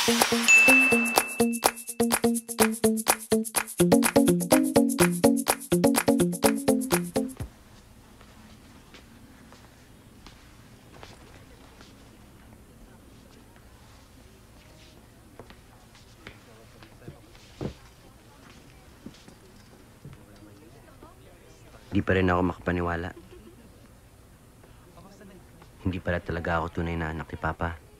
Di pa rin ako makapaniwala. Hindi pala talaga ako tunay na anak ni Papa.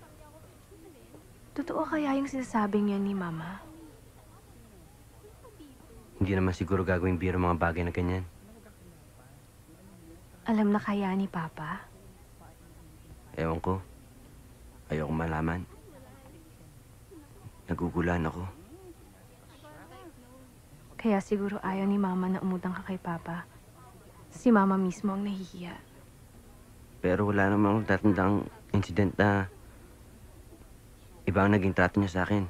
Totoo kaya yung sinasabing yan ni Mama? Hindi naman siguro gagawing biro mga bagay na ganyan. Alam na kaya ni Papa? Ewan ko. Ayoko malaman. Nagugulan ako. Kaya siguro ayaw ni Mama na umutang ka kay Papa. Si Mama mismo ang nahihiya. Pero wala namang tatandang incident na iba ang naging trato niya sa akin.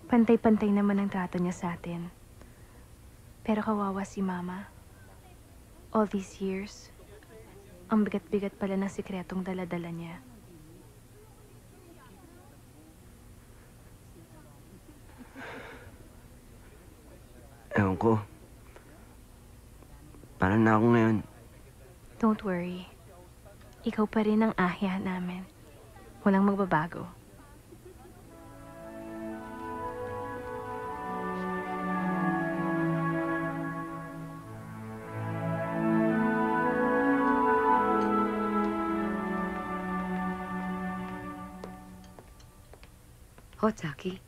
Pantay-pantay naman ang trato niya sa atin. Pero kawawa si Mama. All these years, ang bigat-bigat pala ng sikretong dala-dala niya. Ewan ko. Paano na ako ngayon? Don't worry. Ikaw pa rin ang ahya namin. Walang magbabago. Jackie.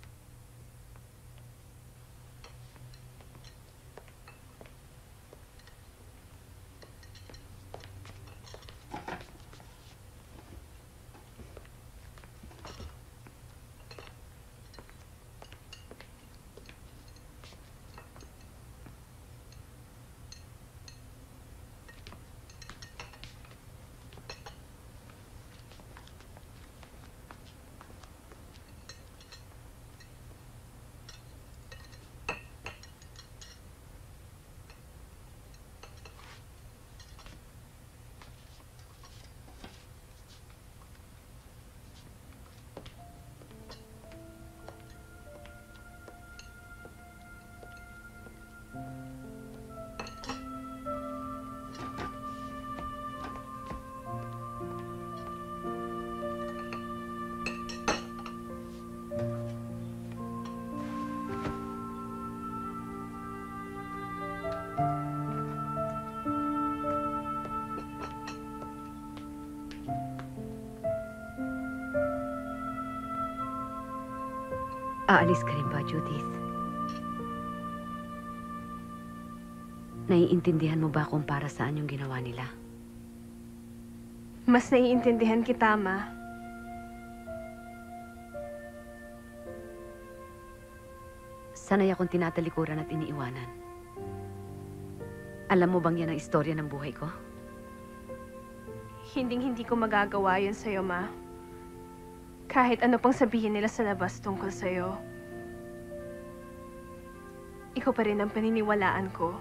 Aalis ka rin ba, Judith? Naiintindihan mo ba kung para saan yung ginawa nila? Mas naiintindihan kita, Ma. Sanay akong tinatalikuran at iniiwanan. Alam mo bang yan ang istorya ng buhay ko? Hinding-hindi ko magagawa yun sa'yo, Ma. Kahit ano pang sabihin nila sa labas tungkol sa'yo. Ikaw pa rin ang paniniwalaan ko.